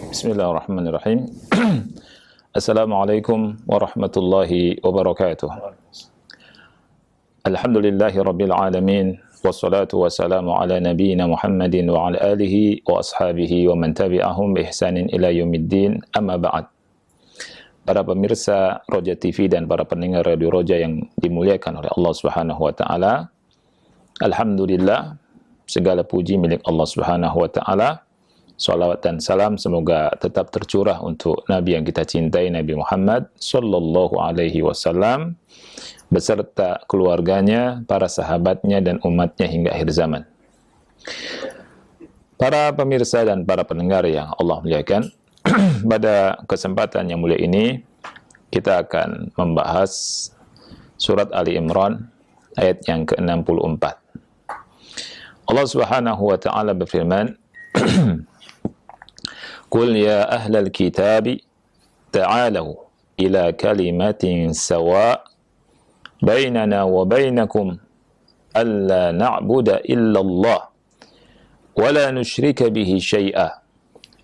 Bismillahirrahmanirrahim. Assalamualaikum warahmatullahi wabarakatuh. Alhamdulillahi rabbil alamin. Wassalatu wassalamu ala nabiyyina Muhammadin wa ala alihi wa ashabihi wa man tabi'ahum bi ihsanin ila yaumiddin. Amma ba'd. Para pemirsa Roja TV dan para pendengar Radio Roja yang dimuliakan oleh Allah Subhanahu wa taala. Alhamdulillah, segala puji milik Allah Subhanahu wa taala. Salawat dan salam semoga tetap tercurah untuk Nabi yang kita cintai, Nabi Muhammad sallallahu alaihi wasallam beserta keluarganya, para sahabatnya dan umatnya hingga akhir zaman. Para pemirsa dan para pendengar yang Allah muliakan, pada kesempatan yang mulia ini kita akan membahas surat Ali Imran ayat yang ke-64. Allah Subhanahu wa taala berfirman, Qul ya ahlal kitabi ta'alau ila kalimatin sawa' bainana wa bainakum alla na'buda illallah wa la nusyrika bihi syai'a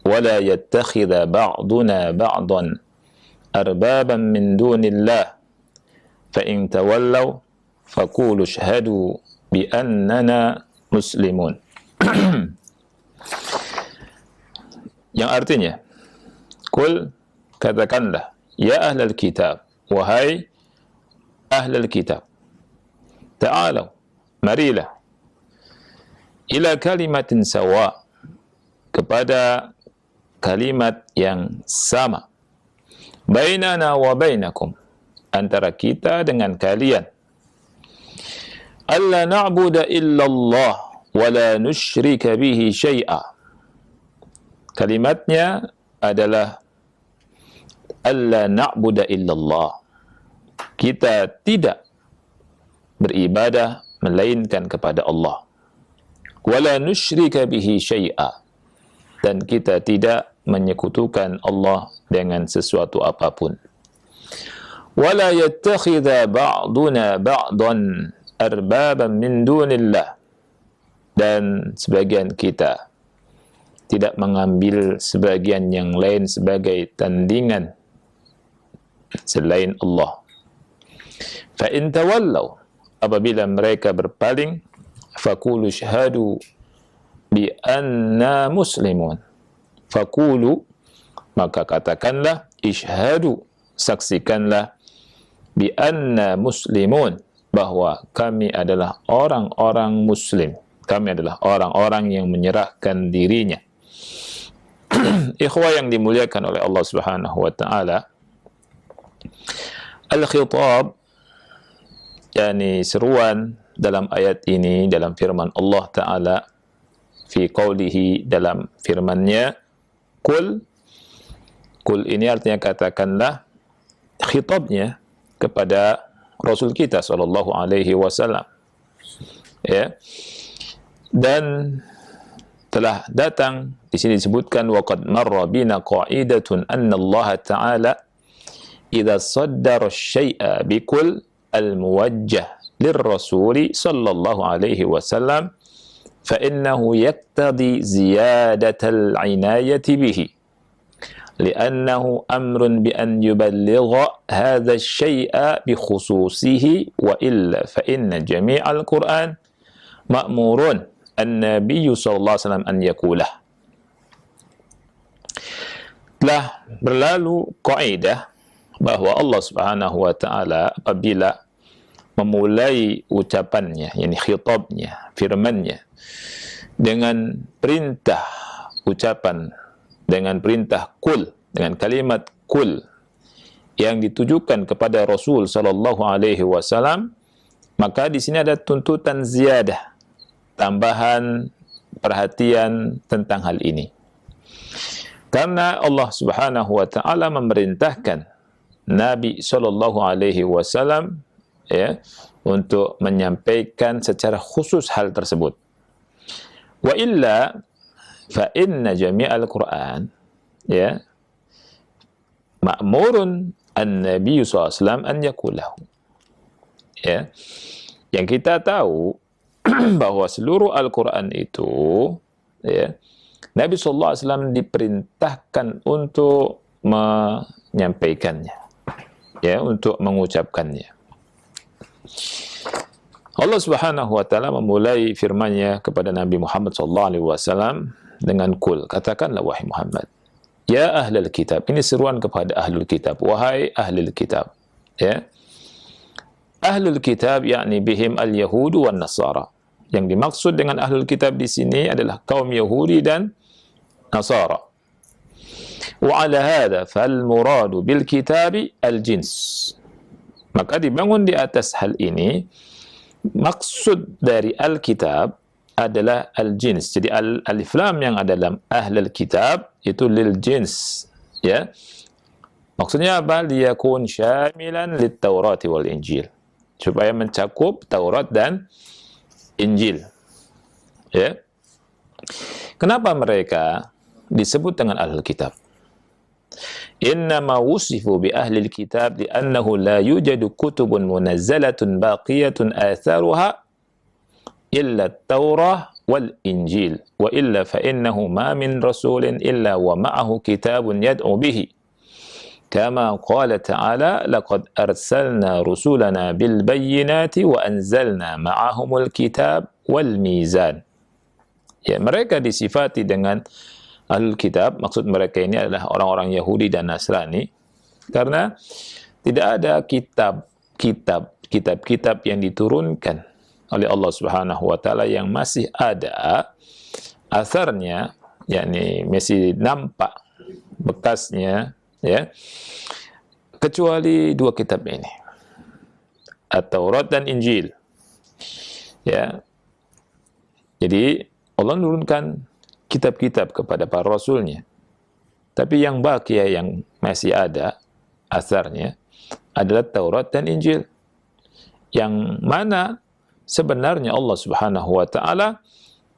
wa la yattakhidha ba'duna ba'dan arbaban min dunillah fa in tawallaw faqulu ashhadu bi annana muslimun. Yang artinya, Qul, katakanlah, ya ahlal kitab, wahai ahlal kitab, ta'alau, marilah, ila kalimatin sawa, kepada kalimat yang sama, bainana wa bainakum, antara kita dengan kalian, alla na'buda illallah, wa la nusyrika bihi syai'a. Kalimatnya adalah alla na'budu illallah. Kita tidak beribadah melainkan kepada Allah. Wala nusyrika bihi syai'a. Dan kita tidak menyekutukan Allah dengan sesuatu apapun. Wala yattakhidha ba'duna ba'dan arbaban min dunillah. Dan sebagian kita tidak mengambil sebagian yang lain sebagai tandingan selain Allah. Fa in tawallaw, apabila mereka berpaling, faqulu syahadu bi anna muslimun. Faqulu, maka katakanlah, ishhadu, saksikanlah, bi anna muslimun, bahwa kami adalah orang-orang muslim. Kami adalah orang-orang yang menyerahkan dirinya. Ikhwah yang dimuliakan oleh Allah Subhanahu wa taala, al-khitab, yakni seruan dalam ayat ini, dalam firman Allah taala, fi qawlihi, dalam firman-Nya, Qul. Qul ini artinya katakanlah, khitabnya kepada Rasul kita sallallahu alaihi wasallam. Ya. Dan telah datang di sini disebutkan waqad marra bina qa'idatun anna Allah Ta'ala idza saddara syai'a biqul al-muwajjah lirrasuli sallallahu alaihi wasallam fa innahu yaqtadi ziyadatal inayati bihi li'annahu amrun bi an yuballigha hadha asy-syai'a bi khususihi wa illa fa inna jami'al Qur'an ma'murun an-Nabi sallallahu alaihi wasallam an yakulah. Telah berlalu kaidah bahwa Allah Subhanahu wa taala apabila memulai ucapannya, yakni khitabnya, firman-Nya dengan perintah ucapan, dengan perintah kul, dengan kalimat kul yang ditujukan kepada Rasul sallallahu alaihi wasallam, maka di sini ada tuntutan ziyadah, tambahan perhatian tentang hal ini. Karena Allah Subhanahu wa taala memerintahkan Nabi sallallahu alaihi wasallam ya untuk menyampaikan secara khusus hal tersebut. Wa illa fa inna jami'al Qur'an ya ma'murun an-nabiy sallallahu alaihi wasallam an yakulahu. Ya. Yang kita tahu bahwa seluruh Al-Quran itu ya, Nabi SAW diperintahkan untuk menyampaikannya, ya, untuk mengucapkannya. Allah Subhanahu wa taala memulai firman-Nya kepada Nabi Muhammad SAW dengan qul, katakanlah wahai Muhammad, ya ahlul kitab. Ini seruan kepada ahlul kitab, wahai ahlul kitab, ya. Ahlul kitab yakni bihim al-yahudu wan nasara. Yang dimaksud dengan ahlul kitab di sini adalah kaum Yahudi dan Nasara. Wa ala hadha fal muradu bil kitabi al-jins. Maka dibangun di atas hal ini, maksud dari Alkitab adalah al-jins. Jadi alif lam yang ada dalam ahlul kitab itu lil jins, ya. Maksudnya apa? Liyakun syamilan lit Taurati wal Injil. Supaya mencakup Taurat dan Injil. Ya. Kenapa mereka disebut dengan ahlul kitab? Innama wusifu bi ahlil kitab li'annahu la yujadu kutubun munazzalatun baqiyatun atharuha illa at-Taurah wal Injil wa illa fa innahu ma min rasulin illa wa ma'ahu kitabun yad'u bihi kama qala ta'ala laqad arsalna rusulana bil bayyinati wa anzalna ma'ahumul kitab wal mizan. Ya, mereka disifati dengan Ahlul Kitab, maksud mereka ini adalah orang-orang Yahudi dan Nasrani, karena tidak ada kitab-kitab yang diturunkan oleh Allah Subhanahu wa taala yang masih ada asarnya, yakni masih nampak bekasnya, ya, kecuali dua kitab ini, At-Taurat dan Injil. Ya. Jadi Allah menurunkan kitab-kitab kepada para rasulnya. Tapi yang baqiyah, yang masih ada asarnya, adalah Taurat dan Injil. Yang mana sebenarnya Allah Subhanahu wa taala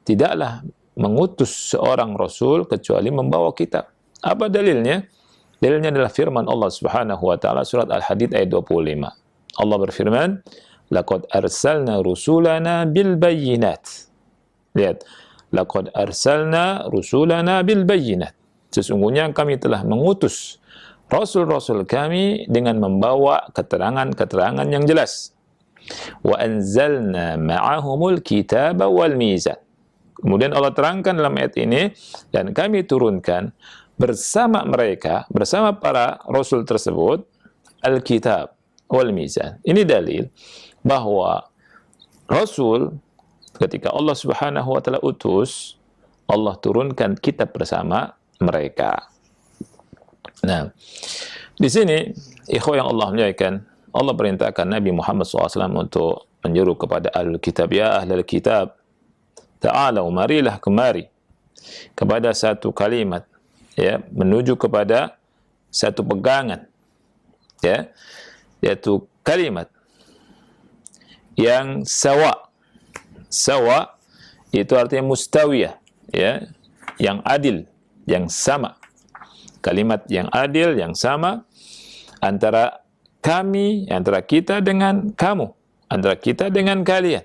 tidaklah mengutus seorang rasul kecuali membawa kitab. Apa dalilnya? Dalilnya adalah firman Allah Subhanahu wa taala surat Al-Hadid ayat 25. Allah berfirman, "Laqad arsalna rusulana bil bayyinat." Lihat, laqad arsalna rusulana bil bayyinat. Sesungguhnya kami telah mengutus rasul-rasul kami dengan membawa keterangan-keterangan yang jelas. Wa anzalna ma'ahumul kitaba wal mizan. Kemudian Allah terangkan dalam ayat ini, dan kami turunkan bersama mereka, bersama para rasul tersebut, al-kitab wal mizan. Ini dalil bahwa rasul, ketika Allah Subhanahu wa taala utus, Allah turunkan kitab bersama mereka. Nah, di sini ikhwah yang Allah muliakan, Allah perintahkan Nabi Muhammad SAW untuk menyuruh kepada ahlul kitab, ya ahlul kitab, ta'alau, marilah kemari kepada satu kalimat, ya, menuju kepada satu pegangan, ya, yaitu kalimat yang sawa. Sawa itu artinya mustawiyah, ya, yang adil, yang sama. Kalimat yang adil, yang sama antara kami, antara kita dengan kamu, antara kita dengan kalian.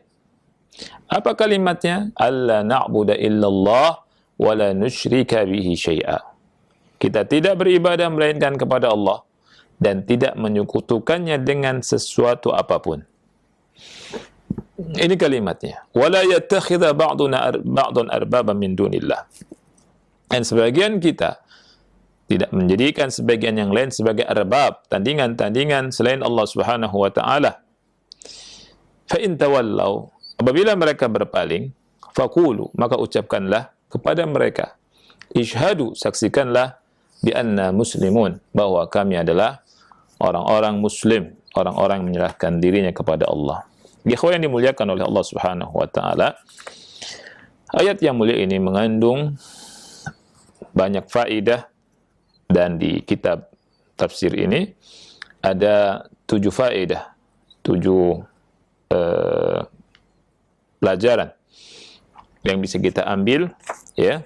Apa kalimatnya? Alla na'budu illallah wa la nusyrika bihi syai'a. Kita tidak beribadah melainkan kepada Allah dan tidak menyekutukannya dengan sesuatu apapun. Ini kalimatnya. Wala yattakhidha ba'dun arbaban min dunillah. Dan sebagian kita tidak menjadikan sebagian yang lain sebagai arbab, tandingan-tandingan selain Allah Subhanahu wa taala. Fa in tawallaw, apabila mereka berpaling, faqulu, maka ucapkanlah kepada mereka, ishhadu, saksikanlah, bi anna muslimun, bahwa kami adalah orang-orang muslim, orang-orang yang menyerahkan dirinya kepada Allah. Ikhwan yang dimuliakan oleh Allah Subhanahu wa taala, ayat yang mulia ini mengandung banyak faedah, dan di kitab tafsir ini ada 7 faedah, 7 pelajaran yang bisa kita ambil, ya.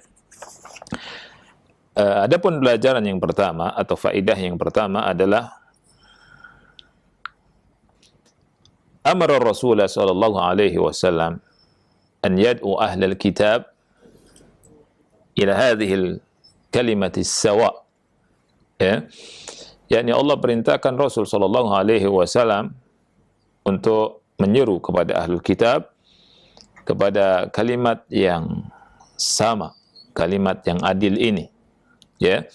Adapun pelajaran yang pertama atau faedah yang pertama adalah amara Rasulullah sallallahu alaihi wasallam an yad'u ahlal kitab ila hadhil kalimati sawa. Ya. Yakni Allah perintahkan Rasul sallallahu alaihi wasallam untuk menyeru kepada ahlul kitab kepada kalimat yang sama, kalimat yang adil ini. Ya.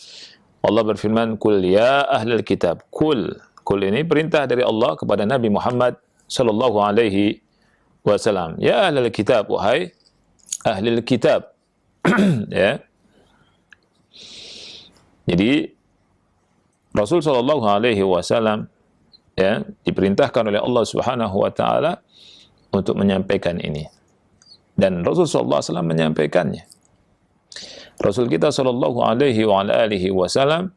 Allah berfirman, "Qul ya ahlul kitab." Qul ini perintah dari Allah kepada Nabi Muhammad sallallahu alaihi wasallam. Ya ahlul kitab, wahai ahlul kitab. Ya. Jadi Rasul sallallahu alaihi wasallam ya diperintahkan oleh Allah Subhanahu wa taala untuk menyampaikan ini. Dan Rasul sallallahu alaihi wasallam menyampaikannya. Rasul kita sallallahu alaihi wasallam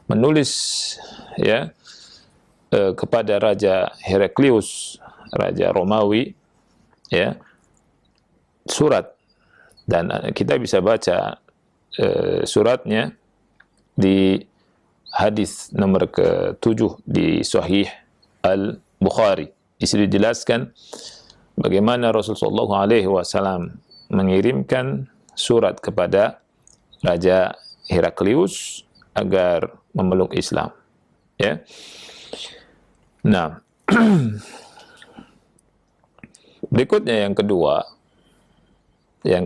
menulis ya kepada Raja Heraklius, Raja Romawi ya surat, dan kita bisa baca suratnya di hadis nomor ke-7 di Sahih Al-Bukhari. Di sini dijelaskan bagaimana Rasulullah SAW mengirimkan surat kepada Raja Heraklius agar memeluk Islam. Ya. Nah, berikutnya yang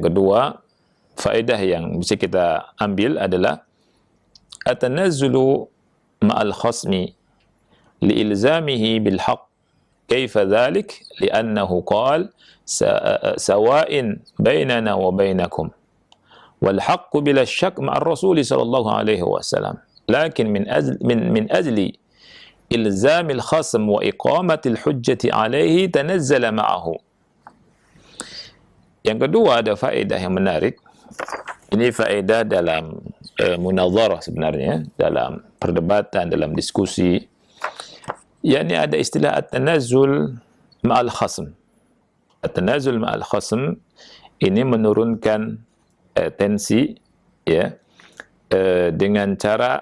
kedua faedah yang bisa kita ambil adalah at-tanazzulu ma'al khasmi liilzamihi bil haqq. Kaifa dhalik? Li'annahu qala sawa'in bainana wa bainakum wal haqqu bila syak ma'ar rasul sallallahu alaihi wasallam, lakin min ajli ilzamil khasm wa iqamatil hujjati alaihi tanazzala ma'ahu. Yang kedua ada faedah yang menarik. Ini faedah dalam munazarah sebenarnya, dalam perdebatan, dalam diskusi. Yakni ada istilah at-tanazzul ma'al khasm. At-tanazzul ma'al khasm ini menurunkan tensi ya dengan cara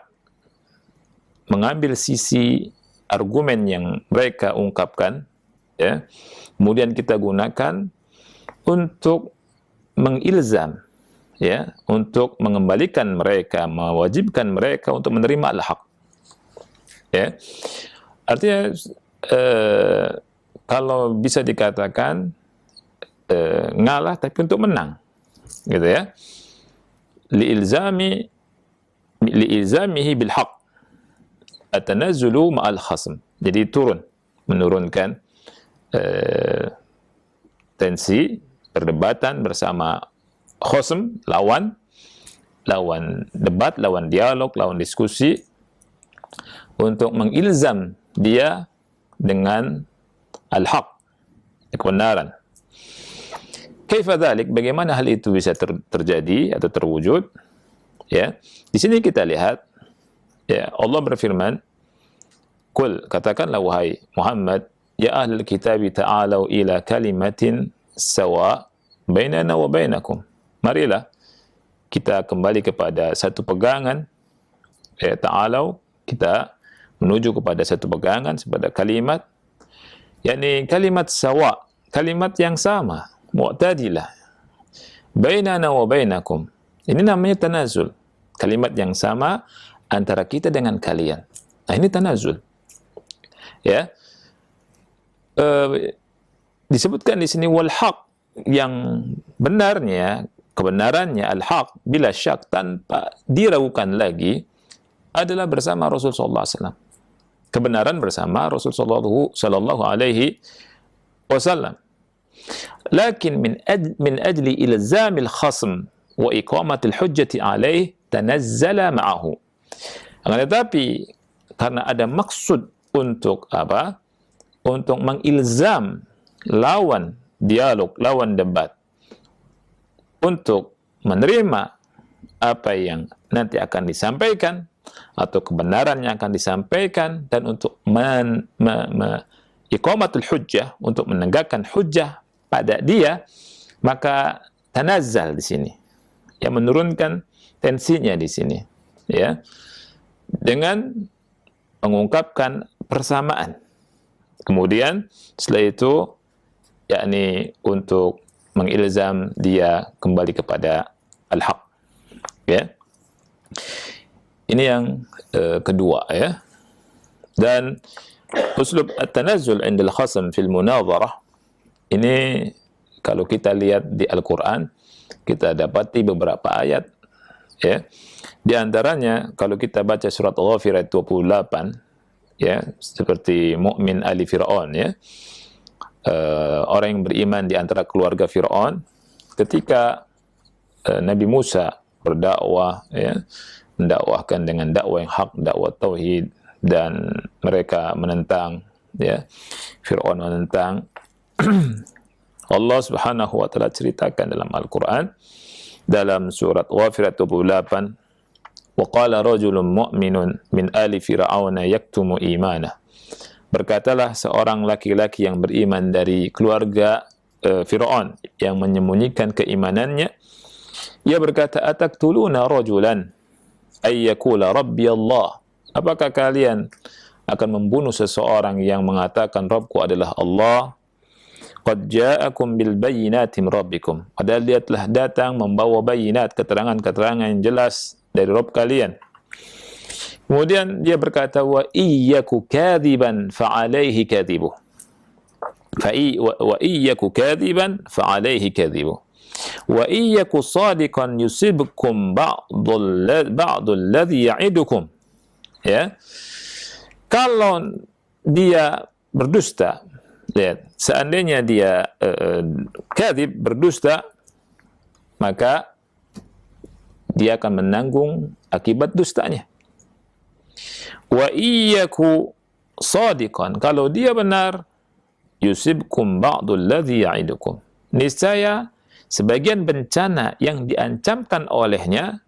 mengambil sisi argumen yang mereka ungkapkan ya, kemudian kita gunakan untuk mengilzam ya, untuk mengembalikan mereka, mewajibkan mereka untuk menerima al-haq. Ya. Artinya kalau bisa dikatakan ngalah tapi untuk menang. Gitu ya. Liilzamihi bil haq. At-tanazzulu ma'al khasm. Jadi menurunkan tensi perdebatan bersama khasm, lawan debat, lawan dialog, lawan diskusi, untuk mengilzam dia dengan al-haq, kebenaran. Kaifa dzalik? Bagaimana hal itu bisa terjadi atau terwujud? Ya, di sini kita lihat ya, Allah berfirman, "Qul," katakanlah wahai Muhammad, "ya ahlul kitab ta'alu ila kalimatin sawa bainana wa bainakum." Marilah kita kembali kepada satu pegangan. Ya, ta'alu, kita menuju kepada satu pegangan, kepada kalimat, yakni kalimat sawa, kalimat yang sama, mu'tadilah, bainana wa bainakum. Ini namanya tanazul, kalimat yang sama antara kita dengan kalian. Nah, ini tanazul. Ya, disebutkan di sini wal haq, yang benarnya, kebenarannya al-haq bila syak, tanpa diragukan lagi, adalah bersama Rasulullah SAW. Kebenaran bersama Rasulullah sallallahu alaihi wasallam. Lakin min ajli ilzamil khasm wa iqamatil hujjati alaih tanazzala ma'ahu. Akan tetapi karena ada maksud untuk apa? Untuk mengilzam lawan dialog, lawan debat, untuk menerima apa yang nanti akan disampaikan atau kebenaran yang akan disampaikan, dan untuk iqamatul hujjah, untuk menegakkan hujjah pada dia, maka tanazzal di sini, yang menurunkan tensinya di sini, ya, dengan mengungkapkan persamaan. Kemudian setelah itu, yakni untuk mengilzam dia kembali kepada al-haq. Ya. Ini yang kedua, ya. Dan uslub at-tanazzul 'inda al-khasm fil munadharah ini kalau kita lihat di Al-Qur'an, kita dapati beberapa ayat, ya. Di antaranya kalau kita baca surat Ghafir ayat 28, ya, seperti mukmin ali Fir'aun, ya. Orang yang beriman di antara keluarga Fir'aun ketika Nabi Musa berdakwah, ya, mendakwahkan dengan dakwah yang hak, dakwah tauhid, dan mereka menentang, ya, Fir'aun menentang. Allah Subhanahu wa taala ceritakan dalam Al-Qur'an dalam surat Ghafir 28, wa qala rajulun mu'minun min ali fir'auna yaktumu imanah. Berkatalah seorang laki-laki yang beriman dari keluarga Fir'aun yang menyembunyikan keimanannya. Ia berkata, ataktuluna rajulan ayyakula rabbi Allah. Apakah kalian akan membunuh seseorang yang mengatakan Rabbku adalah Allah? Qad ja'akum bil bayyinati min rabbikum. Padahal dia telah datang membawa bayinat, keterangan-keterangan yang jelas dari Rabb kalian. Kemudian dia berkata, wa iyyaku kadziban fa alaihi kadzibu. Wa iyyaku kadziban fa alaihi kadzibu. Wa iyyaku sadiqan yusibkum ba'dul ladzi ya'idukum. Ya. Kalau dia berdusta, lihat, seandainya dia kadzib, berdusta, maka dia akan menanggung akibat dustanya. Wa iyyaku shadiqan, kalau dia benar, yusibkum ba'dul ladzi ya'idukum. Niscaya sebagian bencana yang diancamkan olehnya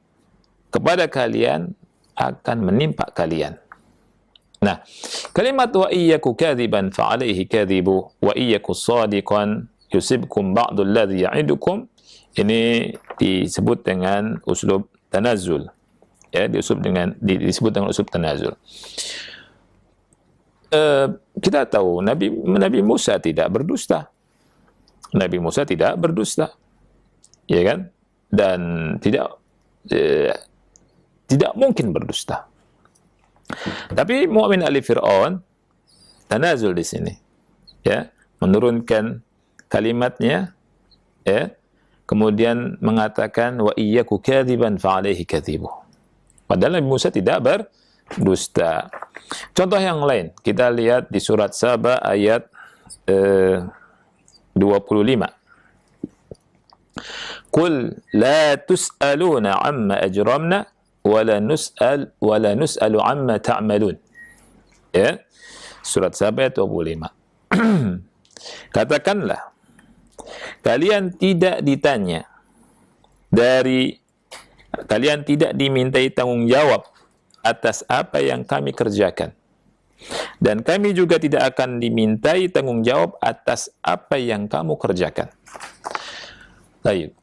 kepada kalian akan menimpa kalian. Nah, kalimat wa iyyaku kadziban fa alaihi kadzibu wa iyyaku shadiqan yusibkum ba'dul ladzi ya'idukum, ini disebut dengan uslub tanazzul. Ya, disebut dengan uslub tanazzul. Kita tahu Nabi Musa tidak berdusta. Nabi Musa tidak berdusta. Ya kan? Dan tidak mungkin berdusta. Tapi mukmin ali Fir'aun tanazul di sini, ya, menurunkan kalimatnya, ya, kemudian mengatakan wa iyyaku kadziban fa alaihi kadzibu. Padahal Nabi Musa tidak berdusta. Contoh yang lain kita lihat di surat Saba ayat 25. Qul la tus'aluna amma ajramna wala nus'alu amma ta'malun. Ya. Surat Saba ayat 25. Katakanlah, kalian tidak dimintai tanggung jawab atas apa yang kami kerjakan. Dan kami juga tidak akan dimintai tanggung jawab atas apa yang kamu kerjakan. Baik.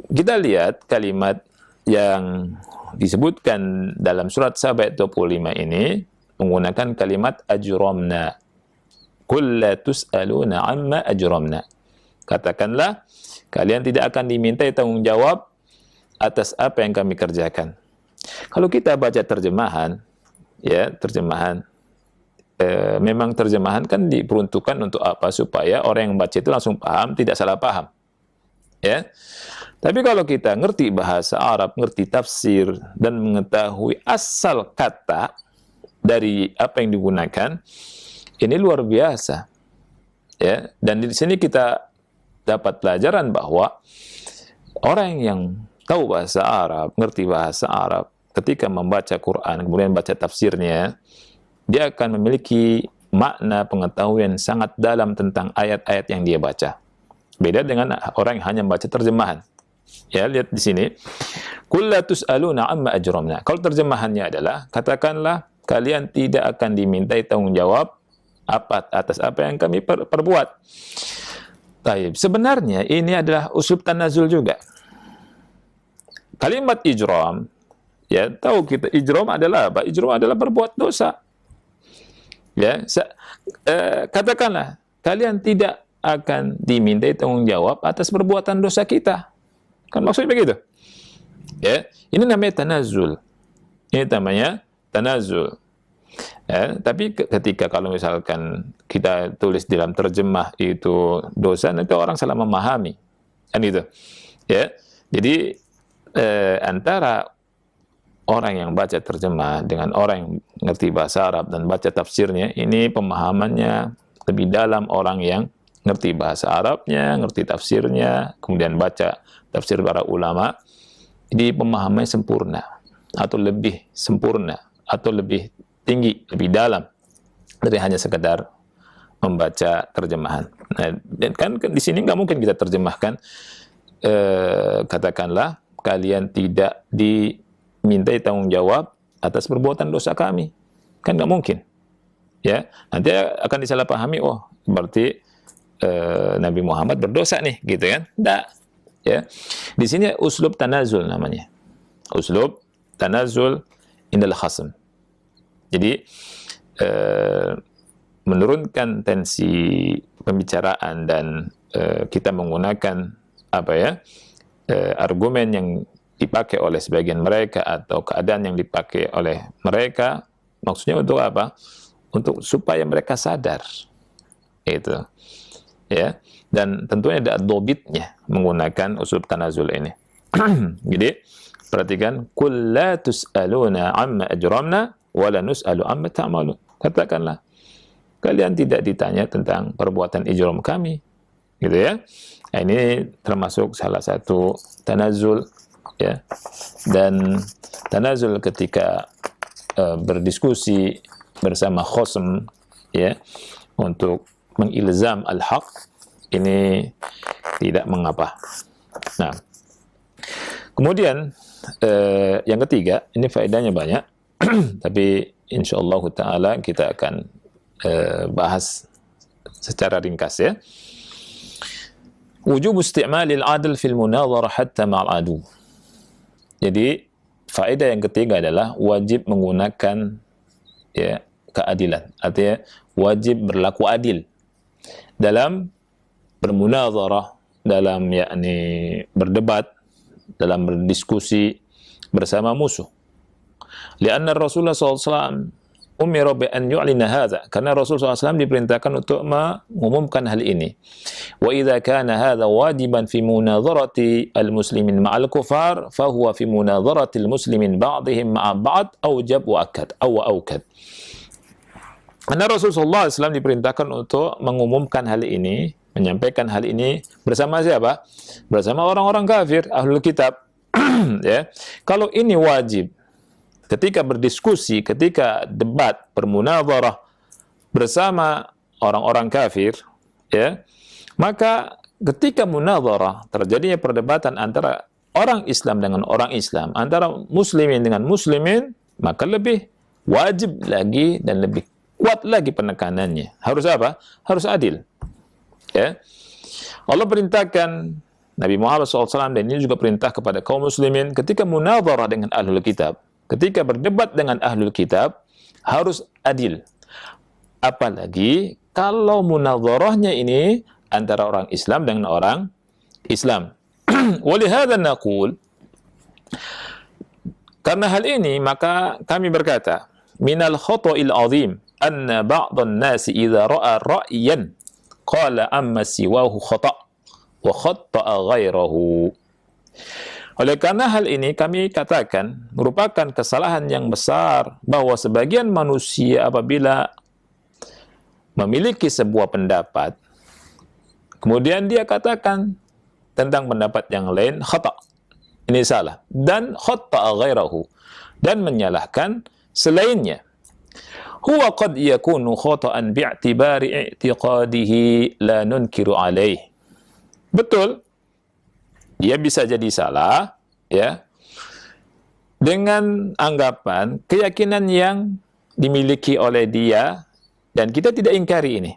Kita lihat kalimat yang disebutkan dalam surat Saba ayat 25 ini menggunakan kalimat ajramna. Qul la tus'aluna amma ajramna. Katakanlah, kalian tidak akan dimintai tanggung jawab atas apa yang kami kerjakan. Kalau kita baca terjemahan, ya, memang terjemahan kan diperuntukkan untuk apa? Supaya orang yang baca itu langsung paham, tidak salah paham. Ya. Tapi kalau kita ngerti bahasa Arab, ngerti tafsir, dan mengetahui asal kata dari apa yang digunakan, ini luar biasa. Ya. Dan di sini kita dapat pelajaran bahwa orang yang tahu bahasa Arab, ngerti bahasa Arab, ketika membaca Quran, kemudian baca tafsirnya, dia akan memiliki makna pengetahuan sangat dalam tentang ayat-ayat yang dia baca. Beda dengan orang yang hanya membaca terjemahan. Ya, lihat di sini. Qul la tus'aluna amma ajramna. Kalau terjemahannya adalah, katakanlah kalian tidak akan dimintai tanggung jawab atas apa yang kami perbuat. Taib. Sebenarnya ini adalah uslub tanazul juga. Kalimat ijram, ya, tahu kita ijram adalah apa? Ijram adalah berbuat dosa. Ya, katakanlah kalian tidak akan dimintai tanggung jawab atas perbuatan dosa kita. Kan maksudnya begitu. Ya, ini namanya tanazul. Ini namanya tanazul. Ya, tapi ketika kalau misalkan kita tulis dalam terjemah itu dosa, nanti orang salah memahami, kan itu. Ya, jadi antara orang yang baca terjemah dengan orang yang ngerti bahasa Arab dan baca tafsirnya, ini pemahamannya lebih dalam orang yang ngerti bahasa Arabnya, ngerti tafsirnya, kemudian baca tafsir para ulama. Jadi pemahamannya sempurna, atau lebih sempurna, atau lebih tinggi, lebih dalam dari hanya sekedar membaca terjemahan. Nah, dan kan di sini nggak mungkin kita terjemahkan, katakanlah kalian tidak dimintai tanggung jawab atas perbuatan dosa kami, kan nggak mungkin. Ya, nanti akan disalahpahami. Oh, berarti Nabi Muhammad berdosa nih, gitu kan? Nggak. Ya, di sini uslub tanazul namanya. Uslub tanazul indal khasm. Jadi menurunkan tensi pembicaraan dan kita menggunakan apa ya, argumen yang dipakai oleh sebagian mereka atau keadaan yang dipakai oleh mereka, maksudnya untuk apa? Untuk supaya mereka sadar, itu ya. Dan tentunya ada dobitnya menggunakan uslub tanazul ini. Jadi perhatikan, qul la tus'aluna amma ajramna wa la nus'alu amma ta'malun. Katakanlah, kalian tidak ditanya tentang perbuatan ijram kami, gitu ya. Nah, ini termasuk salah satu tanazul, ya. Dan tanazul ketika berdiskusi bersama khosm, ya, untuk mengilzam al-haq, ini tidak mengapa. Nah, kemudian yang ketiga, ini faedahnya banyak, tapi insyaallah ta'ala kita akan bahas secara ringkas, ya. Wujub isti'malil adl fil munadharah hatta ma'al adu. Jadi faedah yang ketiga adalah wajib menggunakan, ya, keadilan, artinya wajib berlaku adil dalam bermunadharah, dalam yakni berdebat, dalam berdiskusi bersama musuh. Lianna Rasulullah SAW umira bi an yu'lina hadza, karena Rasulullah SAW diperintahkan untuk mengumumkan hal ini. Wa idza kana hadza wajiban fi munadharati al-muslimin ma'al kufar, fa huwa fi munadharati al-muslimin ba'dihim ma'a ba'd awjab wa akad aw aukad. Karena Rasulullah SAW diperintahkan untuk mengumumkan hal ini, menyampaikan hal ini bersama siapa? Bersama orang-orang kafir, ahlul kitab. Ya. Kalau ini wajib ketika berdiskusi, ketika debat, bermunadharah bersama orang-orang kafir, ya, maka ketika munadharah terjadinya perdebatan antara orang Islam dengan orang Islam, antara muslimin dengan muslimin, maka lebih wajib lagi dan lebih kuat lagi penekanannya. Harus apa? Harus adil. Ya. Allah perintahkan Nabi Muhammad SAW, dan ini juga perintah kepada kaum muslimin, ketika munadharah dengan ahlul kitab, ketika berdebat dengan ahlul kitab, harus adil. Apalagi kalau munadharahnya ini antara orang Islam dengan orang Islam. Walihada naqul, karena hal ini maka kami berkata, minal khata'il azim anna ba'dhan nasi idza ra'a ra'yan qala amma siwahu khata' wa khatta'a ghairahu. Oleh karena hal ini kami katakan merupakan kesalahan yang besar bahwa sebagian manusia apabila memiliki sebuah pendapat, kemudian dia katakan tentang pendapat yang lain khata', ini salah, dan khatta'a ghairahu, dan menyalahkan selainnya. Huwa qad yakunu khata'an bi'tibari i'tiqadihi la nunkiru alaih. Betul, dia bisa jadi salah, ya, dengan anggapan keyakinan yang dimiliki oleh dia dan kita tidak ingkari ini.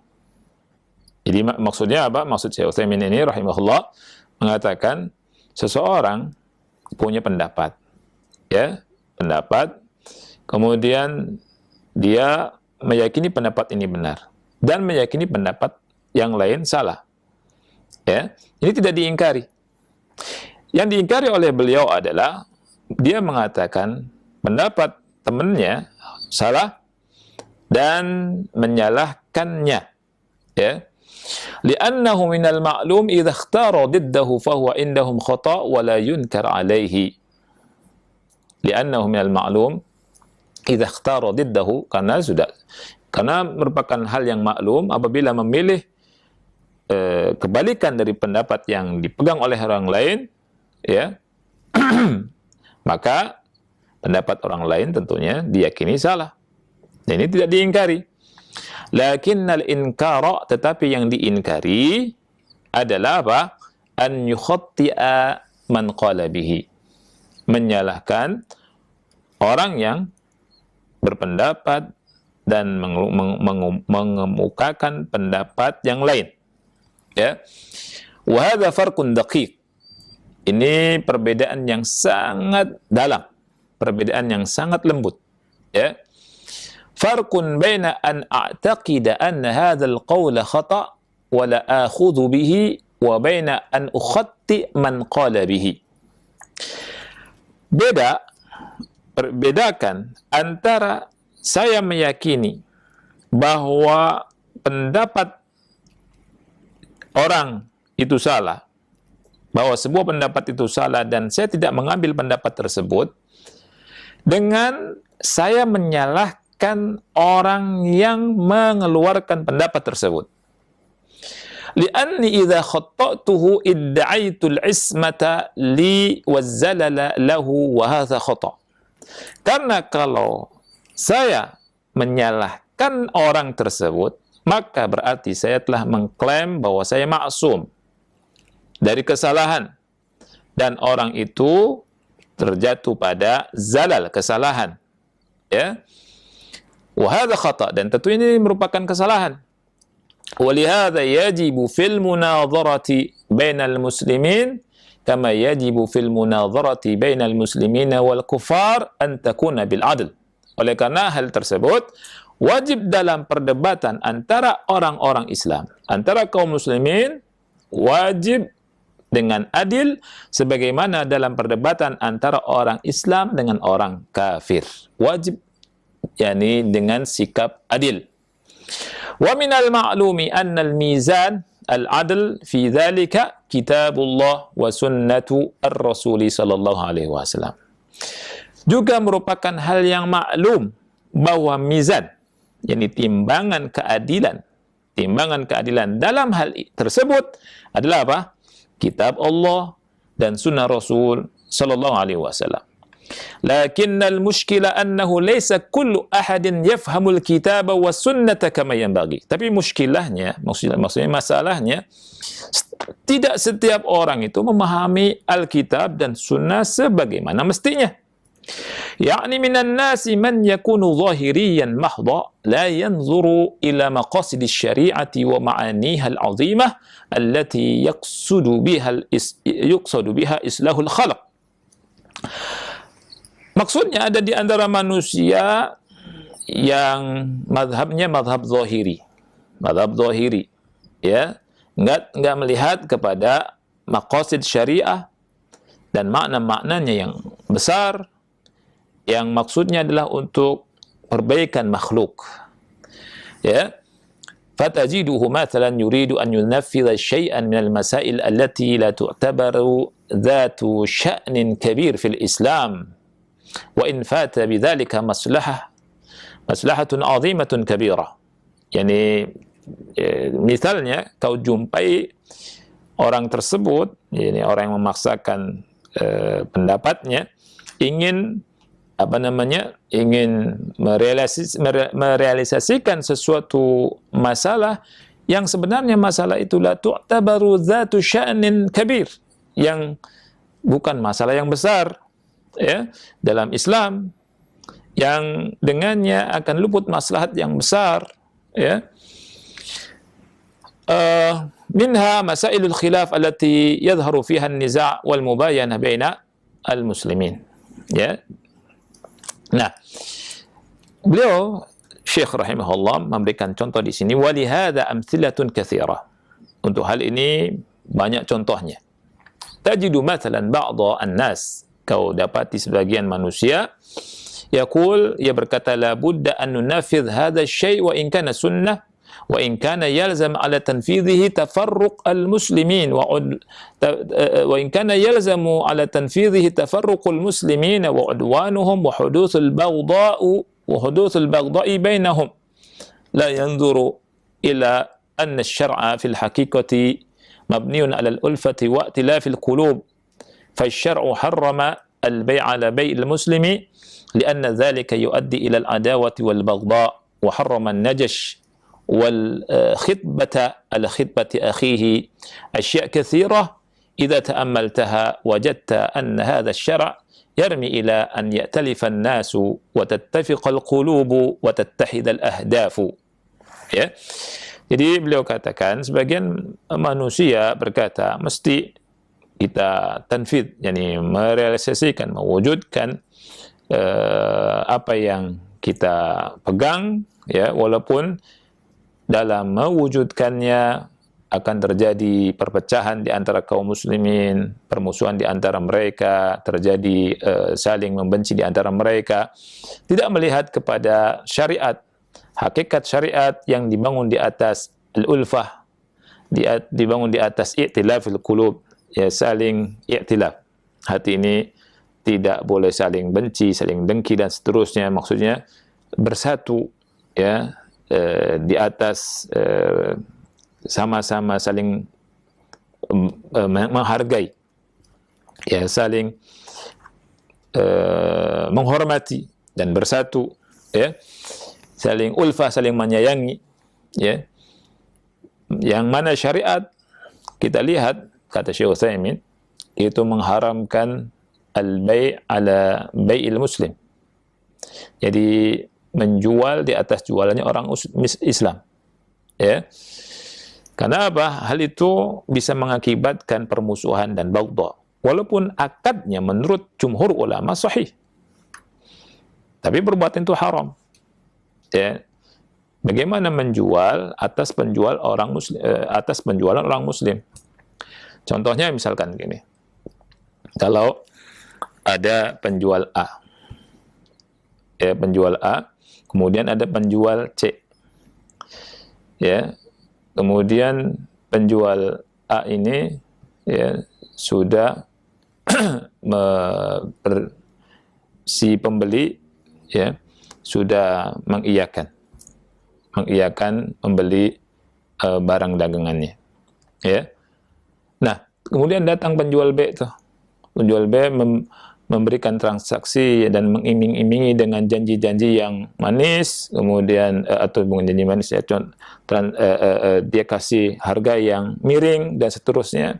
Jadi maksudnya apa? Maksud Syekh Utsaimin ini rahimahullah mengatakan seseorang punya pendapat, ya, pendapat, kemudian dia meyakini pendapat ini benar dan meyakini pendapat yang lain salah. Ya, ini tidak diingkari. Yang diingkari oleh beliau adalah dia mengatakan pendapat temannya salah dan menyalahkannya, ya. Li'annahu minal ma'lum idza ikhtara diddahu fahuwa indahum khata' wa la yunkar alaihi. Li'annahu minal ma'lum idza ikhtara diddahu, karena merupakan hal yang maklum apabila memilih kebalikan dari pendapat yang dipegang oleh orang lain, ya, maka pendapat orang lain tentunya diyakini salah. Dan ini tidak diingkari. Lakinnal inkara, tetapi yang diingkari adalah apa? An yukhatti'a man qala bihi. Menyalahkan orang yang berpendapat dan mengemukakan pendapat yang lain. Ya. Wa hadza farqun daqiq. Ini perbedaan yang sangat dalam, perbedaan yang sangat lembut, ya. Farqun baina an a'taqida anna hadzal qawla khata' wa la akhudhu bihi wa baina an ukhatti man qala bihi. Bedakan antara saya meyakini bahwa pendapat orang itu salah, bahwa sebuah pendapat itu salah dan saya tidak mengambil pendapat tersebut, dengan saya menyalahkan orang yang mengeluarkan pendapat tersebut. Li'anni idza khatta'tuhu idda'aitul ismata li wazzalala lahu wa hadza khata'. Karena kalau saya menyalahkan orang tersebut, maka berarti saya telah mengklaim bahwa saya maksum dari kesalahan, dan orang itu terjatuh pada zalal, kesalahan, ya. Wa hadza khata', dan tentu ini merupakan kesalahan. Wa lihadza yajibu fil munadharati bainal muslimin kama yajibu fil munadharati bainal muslimina wal kuffar an takuna bil adl. Oleh karena hal tersebut wajib dalam perdebatan antara orang-orang Islam, antara kaum muslimin, wajib dengan adil, sebagaimana dalam perdebatan antara orang Islam dengan orang kafir. Wajib, yakni dengan sikap adil. Wa minal ma'lumi anna al-mizan al-adl fi dhalika kitabullah wa sunnatu ar-rasuli sallallahu alaihi wasallam. Juga merupakan hal yang maklum bahwa mizan, yakni timbangan keadilan dalam hal tersebut adalah apa? Kitab Allah dan sunnah Rasul sallallahu alaihi wasallam. Lakinnal mushkila annahu laysa kullu ahadin yafhamul kitaba was sunnata kama yanbaghi. Tapi maksudnya masalahnya, tidak setiap orang itu memahami Alkitab dan sunnah sebagaimana mestinya. يعني من الناس من يكون ظاهريا محضا لا ينظر إلى مقاصد الشريعة ومعانيها العظيمة التي يقصد بها إصلاح الخلق. Maksudnya ada di antara manusia yang madhabnya madhab zahiri, ya, enggak melihat kepada maqasid syariah dan makna-maknanya yang besar, yang maksudnya adalah untuk perbaikan makhluk, ya. Fatajiduhu mathalan yuridu an yunaffidha syai'an min al-masail allati la tu'tabaru dhatu sya'nin kabir fil Islam wa in fata bidzalika maslahatun 'azimatun kabirah. Yani misalnya kau jumpai orang tersebut, yani orang yang memaksakan pendapatnya, ingin merealisasikan sesuatu masalah yang sebenarnya masalah itu la tu'tabaru dzatu sya'nin kabir, yang bukan masalah yang besar, ya, dalam Islam, yang dengannya akan luput maslahat yang besar, ya. Minha masailul khilaf allati yadhharu fiha an-niza' wal mubayanah baina al-muslimin, ya. Nah, beliau Syekh rahimahullah memberikan contoh di sini, walihada amthilatun katsira. Untuk hal ini banyak contohnya. Tajidu mathalan ba'dha an-nas kau dapati sebagian manusia yaqul, ia berkata, la budda an nunafidh hadha syai' wa in kana sunnah wa in kana yalzam ala tanfidhihi tafarruq al-muslimin wa in kana yalzamu ala tanfidhihi tafarruq al-muslimin wa udwanuhum wa huduth al-baghdha'i bainahum la yanzuru ila anna asy-syar'a fil haqiqati mabniun ala al-ulfati wa i'tilaf al-qulub fa asy-syar'u harrama al-bay' ala bay' al-muslimi لأن ذلك يؤدي إلى العداوة والبغضاء وحرم النجش والخطبة على خطبة أخيه أشياء كثيرة إذا تأملتها وجدت أن هذا الشرع يرمي إلى أن يأتلف الناس وتتفق القلوب وتتحد الأهداف. Ya. Jadi beliau katakan sebagian manusia berkata mesti kita tanfid, yakni merealisasikan, mewujudkan apa yang kita pegang, ya, walaupun dalam mewujudkannya akan terjadi perpecahan di antara kaum muslimin, permusuhan di antara mereka, terjadi saling membenci di antara mereka, tidak melihat kepada syariat, hakikat syariat yang dibangun di atas al-ulfah, dibangun di atas i'tilafil qulub, ya, saling i'tilaf. Hati ini tidak boleh saling benci, saling dengki dan seterusnya. Maksudnya bersatu, ya, di atas sama-sama saling menghargai, ya, saling menghormati dan bersatu, ya, saling ulfah, saling menyayangi, ya. Yang mana syariat kita lihat, kata Syekh Utsaimin, itu mengharamkan al-bay' ala bai'il muslim. Jadi menjual di atas jualannya orang Islam. Ya. Karena apa? Hal itu bisa mengakibatkan permusuhan dan baghdha. Walaupun akadnya menurut jumhur ulama sahih. Tapi perbuatan itu haram. Ya. Bagaimana menjual atas penjualan orang muslim? Contohnya misalkan gini. Kalau ada penjual A, ya, penjual A, kemudian ada penjual C, ya, kemudian penjual A ini, ya, sudah si pembeli, ya, sudah mengiyakan membeli barang dagangannya, ya. Nah, kemudian datang penjual B tuh. Penjual B memberikan transaksi dan mengiming-imingi dengan janji-janji yang manis, kemudian atau bukan janji manis, ya, dia kasih harga yang miring dan seterusnya,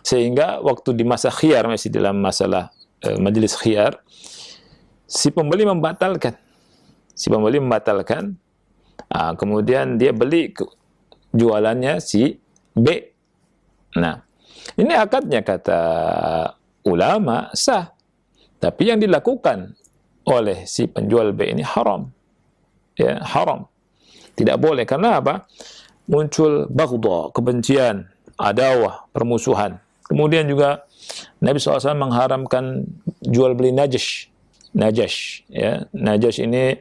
sehingga waktu di masa khiyar, masih dalam masalah majelis khiyar, si pembeli membatalkan, kemudian dia beli jualannya si B. Nah, ini akadnya kata ulama sah, tapi yang dilakukan oleh si penjual B ini haram, ya, haram, tidak boleh. Karena apa? Muncul baghdha, kebencian, adawah, permusuhan. Kemudian juga Nabi SAW mengharamkan jual beli najash, ya. Najash ini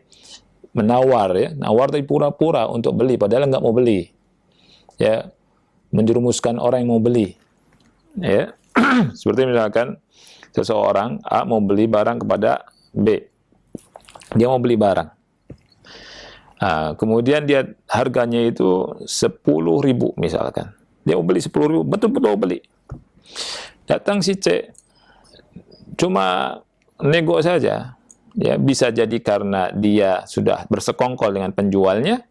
menawar, ya, nawar tapi pura-pura untuk beli padahal nggak mau beli, ya, menjerumuskan orang yang mau beli, ya. Seperti misalkan seseorang A mau beli barang kepada B, dia mau beli barang, kemudian dia harganya itu 10.000 misalkan, dia mau beli 10.000, betul-betul mau beli. Datang si C, cuma nego saja, ya, bisa jadi karena dia sudah bersekongkol dengan penjualnya,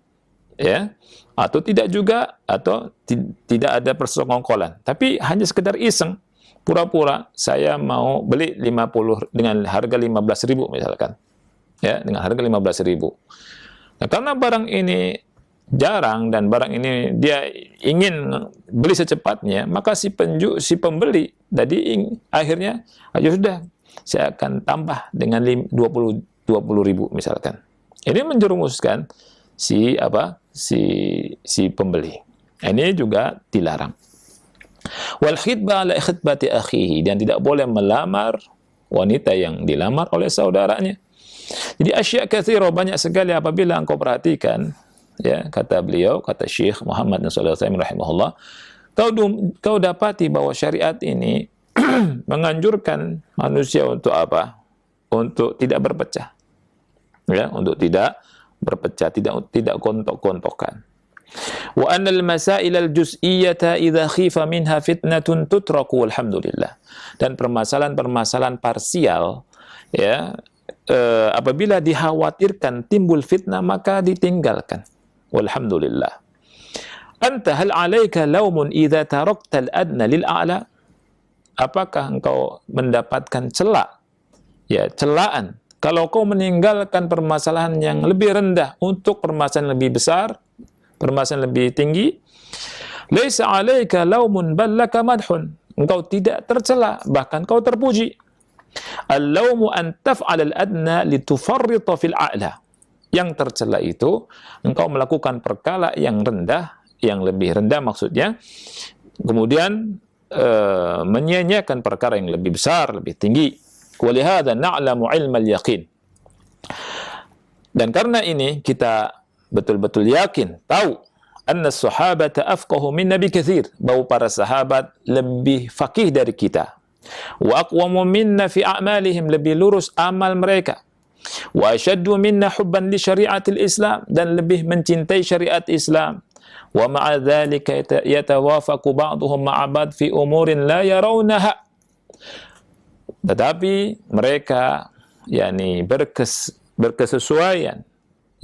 ya, atau tidak juga, atau tidak ada persekongkolan, tapi hanya sekedar iseng, pura-pura saya mau beli 50 dengan harga 15.000 misalkan, ya, dengan harga 15.000. Nah, karena barang ini jarang dan barang ini dia ingin beli secepatnya, maka si pembeli tadi akhirnya, ayo sudah, saya akan tambah dengan 20.000 misalkan. Ini menjerumuskan si pembeli. Ini juga dilarang. Wal khitbah ala khitbati akhihi, dan tidak boleh melamar wanita yang dilamar oleh saudaranya. Jadi asya' katsira, banyak sekali apabila engkau perhatikan, ya, kata beliau, kata Syekh Muhammad bin Shalih Al-Utsaimin rahimahullah, kau dapati bahwa syariat ini menganjurkan manusia untuk apa? Untuk tidak berpecah. Ya, untuk tidak berpecah, tidak gontok-gontokan. Wa annal masail al-juz'iyyata idza khifa minha fitnatun tutraku walhamdulillah. Dan permasalahan-permasalahan parsial, ya, apabila dikhawatirkan timbul fitnah maka ditinggalkan. Walhamdulillah. Anta hal 'alaika laumun idza tarakta al-adna lil a'la? Apakah engkau mendapatkan celaan kalau kau meninggalkan permasalahan yang lebih rendah untuk permasalahan lebih besar, permasalahan lebih tinggi? Laisa 'alaika laumun bal laka madhun. Engkau tidak tercela, bahkan kau terpuji. Al-laumu an taf'al al-adna litufarrita fil a'la. Yang tercela itu engkau melakukan perkara yang rendah, yang lebih rendah maksudnya, kemudian menyia-nyiakan perkara yang lebih besar, lebih tinggi. Walihada na'lamu ilmal yaqin. Dan karena ini kita betul-betul yakin, tahu, anna sahabata afqahu minna bikatsir, bahwa para sahabat lebih faqih dari kita. Wa aqwamu minna fi a'malihim, lebih lurus amal mereka. Wa ashaddu minna hubban li syariatil Islam, dan lebih mencintai syariat Islam. Wa ma'a dzalika yatawafaqu ba'dhum ma'a ba'd fi umurin la yarawnaha. Tetapi mereka berkesesuaian,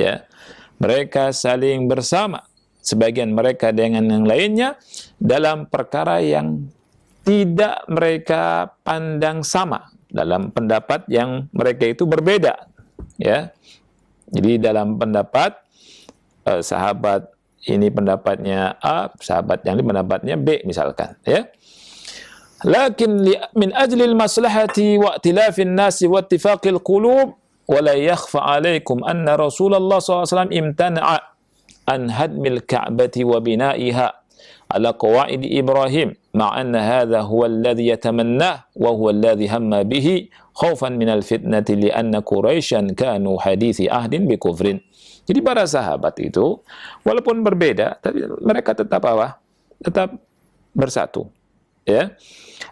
ya. Mereka saling bersama, sebagian mereka dengan yang lainnya, dalam perkara yang tidak mereka pandang sama, dalam pendapat yang mereka itu berbeda, ya. Jadi dalam pendapat sahabat ini pendapatnya A, sahabat yang ini pendapatnya B misalkan, ya. Lakin min ajlil maslahati wa i'tilafin nasi wa ittifaqil qulub wa la yakhfa 'alaikum anna Rasulullah SAW imtana'a an hadmil ka'bati wa bina'iha ala qawaid Ibrahim ma'a anna hadha huwa alladhi yatamannah wa huwa alladhi hamma bihi khaufan min al-fitnati li anna Quraisyan kanu hadithi ahdin bi kufrin. Jadi para sahabat itu walaupun berbeda tapi mereka tetap apa? Tetap bersatu, ya.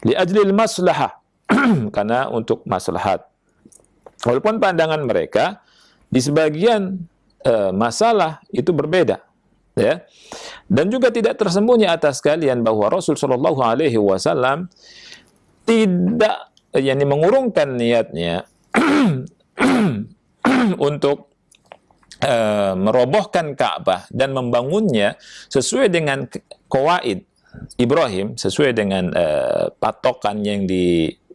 Li ajlil maslahah, karena untuk maslahat. Walaupun pandangan mereka di sebagian masalah itu berbeda, ya. Dan juga tidak tersembunyi atas kalian bahwa Rasul Shallallahu Alaihi Wasallam tidak mengurungkan niatnya untuk merobohkan Ka'bah dan membangunnya sesuai dengan qawaid Ibrahim, sesuai dengan patokan yang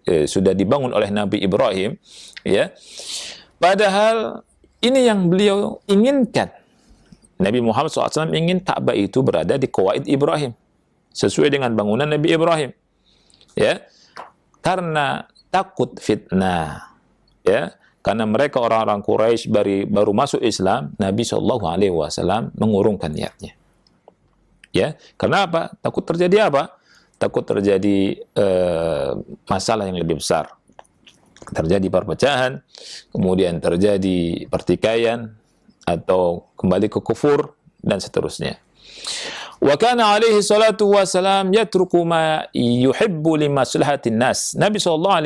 sudah dibangun oleh Nabi Ibrahim, ya. Padahal ini yang beliau inginkan. Nabi Muhammad SAW ingin Ka'bah itu berada di qawaid Ibrahim, sesuai dengan bangunan Nabi Ibrahim, ya. Karena takut fitnah, ya. Karena mereka orang-orang Quraisy baru masuk Islam, Nabi SAW mengurungkan niatnya. Ya, karena apa? Takut terjadi apa? Takut terjadi masalah yang lebih besar. Terjadi perpecahan, kemudian terjadi pertikaian, atau kembali ke kufur, dan seterusnya. Wa kana alaihi salatu wassalam yatruku ma yuhibbu limaslahatin nas. Nabi SAW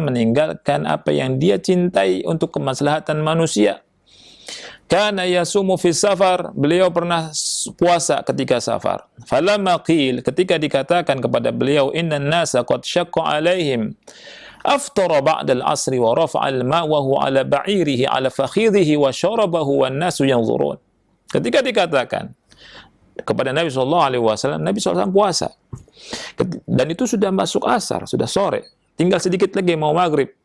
meninggalkan apa yang dia cintai untuk kemaslahatan manusia. Kana yasumu fi safar, beliau pernah puasa ketika safar. Falamma qil, ketika dikatakan kepada beliau, innan nasa qad syaqqa alaihim aftara ba'da al-asri wa rafa'a al-ma' wa huwa ala ba'irihi ala fakhidhihi wa syarabahu wan nasu yanzurun. Ketika dikatakan kepada Nabi SAW, Nabi SAW puasa. Dan itu sudah masuk asar, sudah sore. Tinggal sedikit lagi mau maghrib.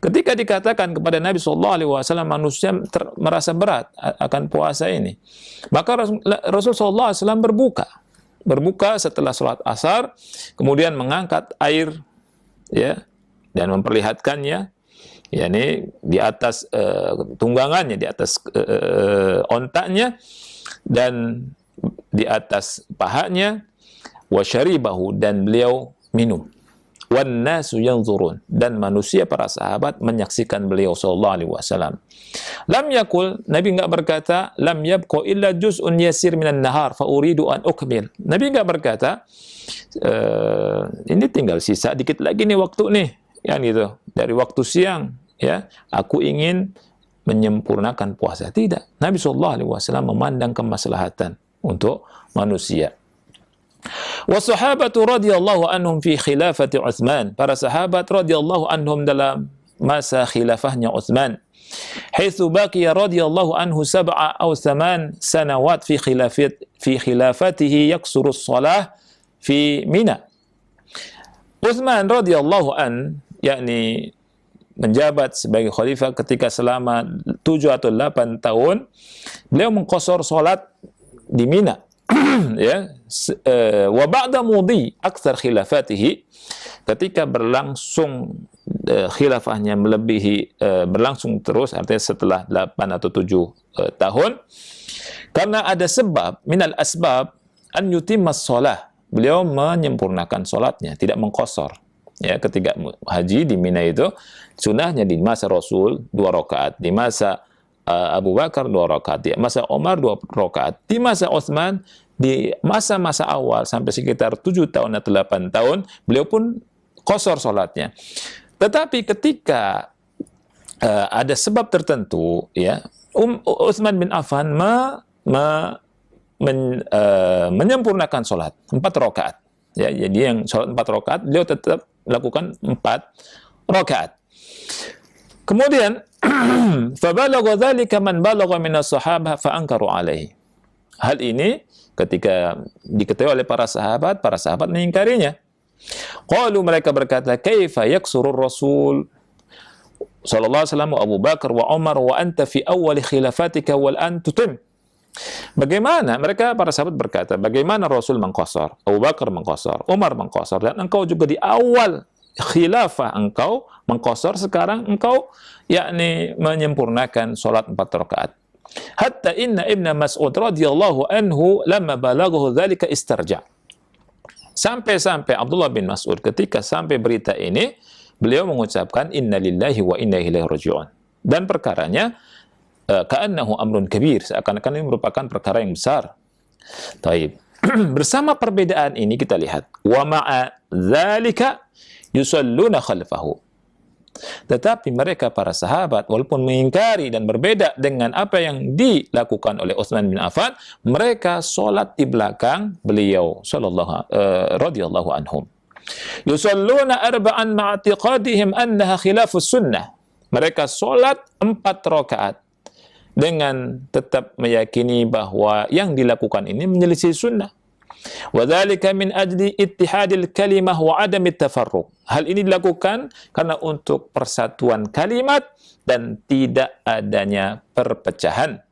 Ketika dikatakan kepada Nabi SAW, manusia merasa berat akan puasa ini. Maka Rasul SAW berbuka. Berbuka setelah sholat asar, kemudian mengangkat air, ya, dan memperlihatkannya, yakni di atas tunggangannya, di atas ontaknya, dan di atas pahanya, wa syaribahu, dan beliau minum. wan nasu yanzurun, dan manusia para sahabat menyaksikan beliau sallallahu alaihi wasallam. Lam yakul, Nabi enggak berkata lam yabqa illa juz'un yasir minan nahar fa uridu an ukmil. Nabi enggak berkata ini tinggal sisa dikit lagi nih waktu nih, ya gitu, dari waktu siang, ya, aku ingin menyempurnakan puasa. Tidak. Nabi sallallahu alaihi wasallam memandang kemaslahatan untuk manusia. Wassahabatu radhiyallahu anhum fi khilafati Utsman. Para sahabat radhiyallahu anhum dalam masa khilafahnya Utsman. Haitsu baqiya radhiyallahu anhu 7 atau 8 sanawat fi khilafatihi yaksuru shalah fi Mina. Utsman radhiyallahu an, yakni menjabat sebagai khalifah ketika selama 7 atau 8 tahun beliau mengqasar salat di Mina. Ya, wa ba'da mudi aktsar khilafatihi, ketika berlangsung khilafahnya melebihi berlangsung terus, artinya setelah 8 atau 7 tahun, karena ada sebab minal asbab an yutimmas shalah, beliau menyempurnakan salatnya, tidak mengqasar. Ya, ketika haji di Mina itu sunahnya di masa Rasul 2 rakaat, di masa Abu Bakar 2 rakaat, di masa Umar 2 rakaat, di masa Utsman, di masa-masa awal sampai sekitar 7 tahun atau 8 tahun beliau pun qasar salatnya. Tetapi ketika ada sebab tertentu, ya, Utsman bin Affan menyempurnakan salat 4 rakaat. Ya, jadi yang salat 4 rakaat beliau tetap lakukan 4 rakaat. Kemudian fabalagha dzalika man balagha minas sahabah fa ankaru alaihi. Hal ini ketika diketahui oleh para sahabat mengingkarinya. Qalu, mereka berkata, kaifa yaksurur Rasul sallallahu alaihi wasallam wa Abu Bakar wa Umar wa anta fi awwal khilafatika wal an tutim. Bagaimana mereka para sahabat berkata, bagaimana Rasul mengqasar, Abu Bakar mengqasar, Umar mengqasar, dan engkau juga di awal khilafah engkau mengqasar, sekarang engkau yakni menyempurnakan salat 4 rakaat. Hatta inna Ibn Mas'ud radhiyallahu anhu lamma balaghahu dzalika istarja. Sampai-sampai Abdullah bin Mas'ud ketika sampai berita ini, beliau mengucapkan inna lillahi wa inna ilaihi raji'un. Dan perkaranya ka'annahu amrun kabir, seakan-akan ini merupakan perkara yang besar. Taib. Bersama perbedaan ini kita lihat, wa ma'a dzalika yusalluna khalfahu. Tetapi mereka para sahabat walaupun mengingkari dan berbeda dengan apa yang dilakukan oleh Utsman bin Affan, mereka salat di belakang beliau radhiyallahu anhum. Yusalluna arba'an ma'atiqadihim annaha khilafus sunnah. Mereka salat 4 rakaat dengan tetap meyakini bahwa yang dilakukan ini menyelisih sunnah. Wadzalika min ajli ittihadil kalimah wa adamit tafarruq. Hal ini dilakukan karena untuk persatuan kalimat dan tidak adanya perpecahan.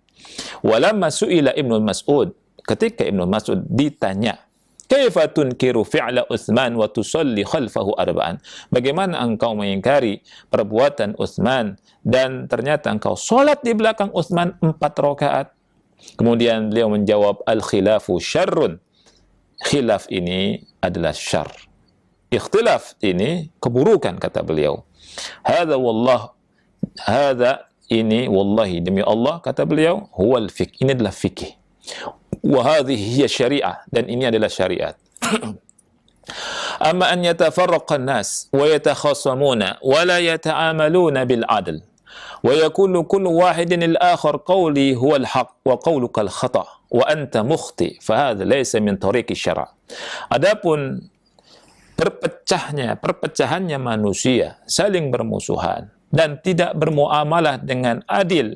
Walamma su'ila Ibnu Mas'ud, ketika Ibnu Mas'ud ditanya, kaifa tunkiru fi'la Utsman wa tusalli khalfahu arba'an? Bagaimana engkau mengingkari perbuatan Utsman dan ternyata engkau salat di belakang Utsman 4 rakaat? Kemudian beliau menjawab, al-khilafu syarrun. Khilaf ini adalah syarr. Ikhtilaf ini keburukan, kata beliau. Ini wallahi, demi Allah, kata beliau, huwal fiqh, ini adalah fikih. Wa hadhihi hiya syariah, dan ini adalah syariat. Amma an yatafarraqa an-nas wa yatakhasamuna wa la yata'amaluna bil 'adl wa yakunu kullu wahidin al-akhar qawli huwa al-haq wa qawluka al-khata' wa anta mukhti fa hadha laysa min tariqi syara'. Adapun perpecahannya manusia, saling bermusuhan dan tidak bermuamalah dengan adil,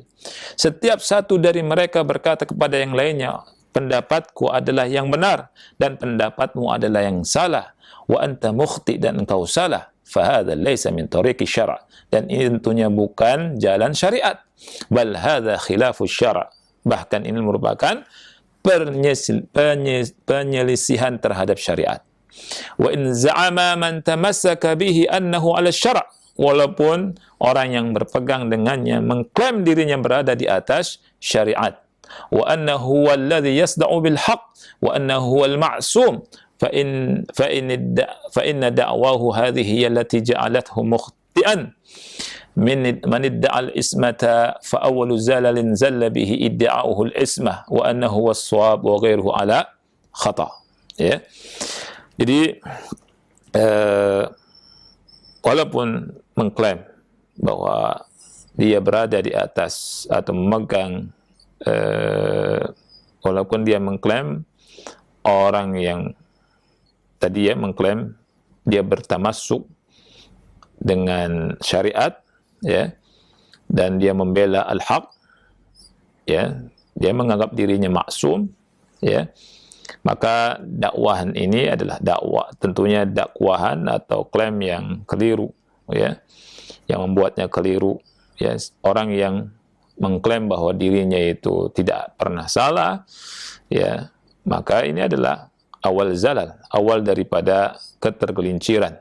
setiap satu dari mereka berkata kepada yang lainnya, pendapatku adalah yang benar dan pendapatmu adalah yang salah, wa anta mukhti, dan engkau salah, fa hadha laysa min tariqi syara', dan ini tentunya bukan jalan syariat, bal hadha khilafu syara', bahkan ini merupakan penyelisihan terhadap syariat. Wa in za'ama man tamassaka bihi annahu 'ala syara', walaupun orang yang berpegang dengannya mengklaim dirinya berada di atas syariat, wa annahu alladhi yasda'u bil haqq wa annahu al ma'sum fa inna da'wahu hadhihi allati ja'alathu mukhti'an man idda'a al-ismata fa awwalu zalalin zalla bihi iddi'a'uhu al-ismah wa annahu was-shawab wa ghairuhu ala khata. Ya. Jadi walaupun mengklaim bahwa dia berada di atas atau memegang, walaupun dia mengklaim orang yang tadi ya mengklaim dia bertamasuk dengan syariat, ya, dan dia membela al-haq, ya, dia menganggap dirinya maksum, ya, maka dakwahan ini adalah tentunya dakwahan atau klaim yang keliru, ya, yang membuatnya keliru. Ya, orang yang mengklaim bahwa dirinya itu tidak pernah salah, ya, maka ini adalah awal zalal, awal daripada ketergelinciran,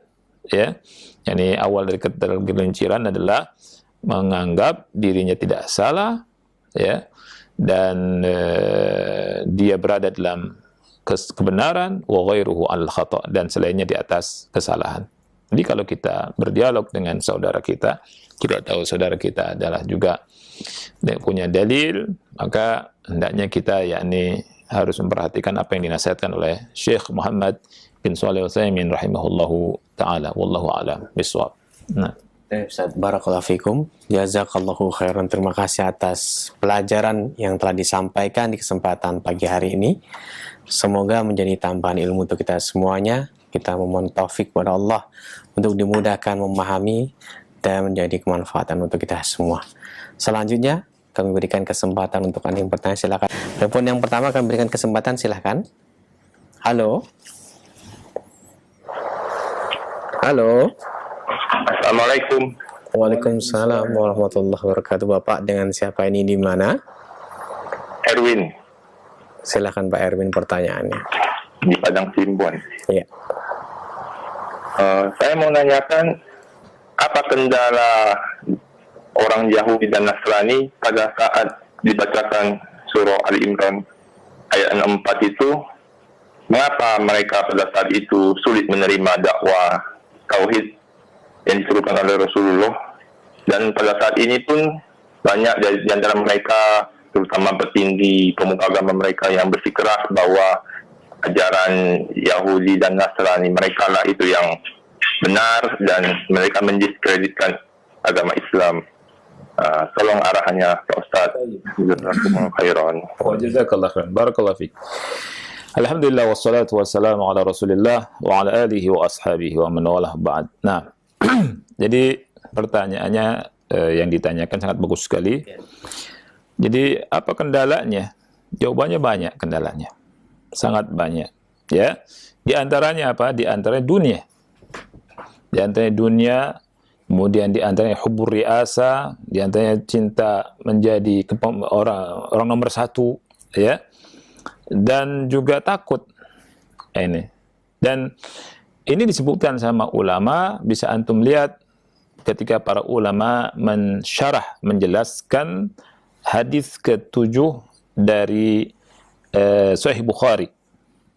ya. Yani awal dari ketergelinciran adalah menganggap dirinya tidak salah, ya, dan dia berada dalam kebenaran, wa ghairuhu al khata, dan selainnya di atas kesalahan. Jadi kalau kita berdialog dengan saudara kita tahu saudara kita adalah juga punya dalil, maka hendaknya kita yakni harus memperhatikan apa yang dinasihatkan oleh Syekh Muhammad bin Shalih Al-Utsaimin rahimahullahu taala, wallahu a'lam bishawab. Nah, Ustaz, barakallahu fikum, jazakallahu khairan. Terima kasih atas pelajaran yang telah disampaikan di kesempatan pagi hari ini. Semoga menjadi tambahan ilmu untuk kita semuanya. Kita memohon taufik kepada Allah untuk dimudahkan memahami dan menjadi kemanfaatan untuk kita semua. Selanjutnya kami berikan kesempatan untuk Anda yang bertanya, silakan. Telepon yang pertama kami berikan kesempatan, silakan. Halo. Halo. Assalamualaikum. Waalaikumsalam warahmatullahi wabarakatuh. Bapak dengan siapa ini, di mana? Erwin. Silakan Pak Erwin, pertanyaannya. Di Padang Simbon. Iya. Saya mau nanyakan, apa kendala orang Yahudi dan Nasrani pada saat dibacakan surah Ali Imran ayat 64 itu, mengapa mereka pada saat itu sulit menerima dakwah tauhid yang disuruhkan oleh Rasulullah, dan pada saat ini pun banyak di antara mereka, terutama petinggi pemuka agama mereka, yang bersikeras bahwa ajaran Yahudi dan Nasrani mereka lah itu yang benar dan mereka mendiskreditkan agama Islam. Tolong arahannya Pak Ustaz. Jazakumullah khairan. wa jazakallahu khairan, barakallahu fiik. Alhamdulillah wassalatu wassalamu ala Rasulillah wa ala alihi wa ashabihi wa man walah ba'd. Nah, jadi pertanyaannya yang ditanyakan sangat bagus sekali. Jadi apa kendalanya? Jawabannya banyak kendalanya. Sangat banyak, ya. Di antaranya apa? Di antaranya dunia. Di antaranya dunia, kemudian di antaranya hubur riasa, di antaranya cinta menjadi orang nomor satu, ya. Dan juga takut. Ini. Dan ini disebutkan sama ulama, bisa antum lihat ketika para ulama mensyarah, menjelaskan hadis ke-7 dari Sahih Bukhari.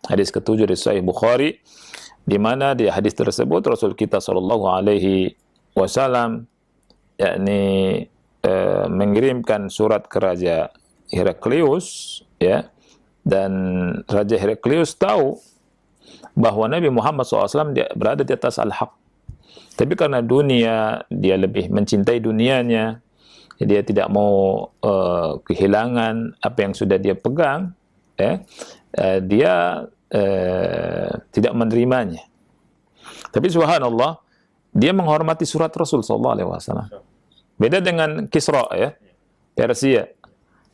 Hadis ke-7 dari Sahih Bukhari, di mana di hadis tersebut Rasul kita sallallahu alaihi wasallam yakni mengirimkan surat ke Raja Heraklius, ya. Dan Raja Heraklius tahu bahwa Nabi Muhammad SAW dia berada di atas al-haq. Tapi karena dunia, dia lebih mencintai dunianya, dia tidak mau kehilangan apa yang sudah dia pegang, dia tidak menerimanya. Tapi subhanallah, dia menghormati surat Rasul SAW. Beda dengan Kisra, ya, Persia.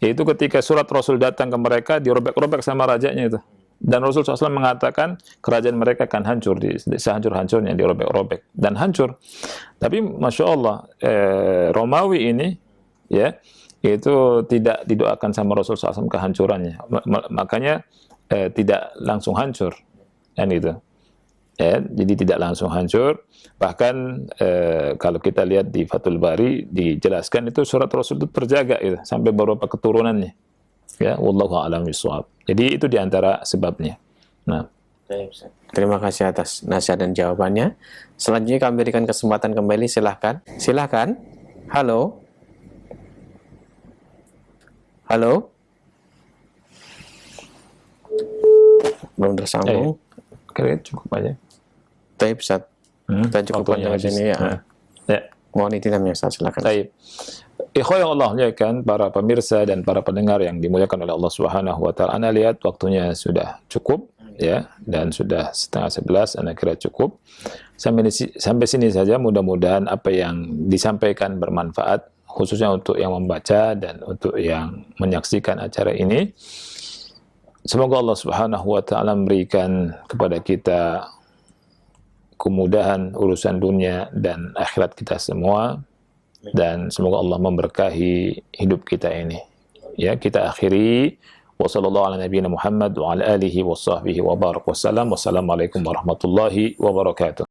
Yaitu ketika surat Rasul datang ke mereka, dirobek-robek sama rajanya itu. Dan Rasul SAW mengatakan kerajaan mereka akan hancur, sehancur-hancurnya dirobek-robek dan hancur. Tapi Masya Allah, Romawi ini, ya, itu tidak didoakan sama Rasul SAW kehancurannya. Makanya tidak langsung hancur, kan itu. Ya, jadi tidak langsung hancur. Bahkan kalau kita lihat di Fathul Bari dijelaskan itu surat Rasul itu terjaga itu sampai beberapa keturunannya. Ya, wallahu a'lam bishawab. Jadi itu diantara sebabnya. Nah, Terima kasih atas nasihat dan jawabannya. Selanjutnya kami berikan kesempatan kembali, silahkan. Silahkan. Halo. Halo. Belum tersambung. Kira cukup aja. Taib, Ustaz. Kita cukupkan sampai sini ya. Ya. Mohon izinnya, Ustaz, silakan. Baik. Ikhwah yang Allah muliakan, para pemirsa dan para pendengar yang dimuliakan oleh Allah Subhanahu wa taala. Anda lihat waktunya sudah cukup ya, dan sudah 10:30, Anda kira cukup. Sampai sini saja, mudah-mudahan apa yang disampaikan bermanfaat khususnya untuk yang membaca dan untuk yang menyaksikan acara ini. Semoga Allah Subhanahu wa taala memberikan kepada kita kemudahan urusan dunia dan akhirat kita semua, dan semoga Allah memberkahi hidup kita ini. Ya, kita akhiri wa sallallahu ala nabiyina Muhammad wa ala alihi wa sahbihi wa barak wa salam. Wassalamualaikum warahmatullahi wabarakatuh.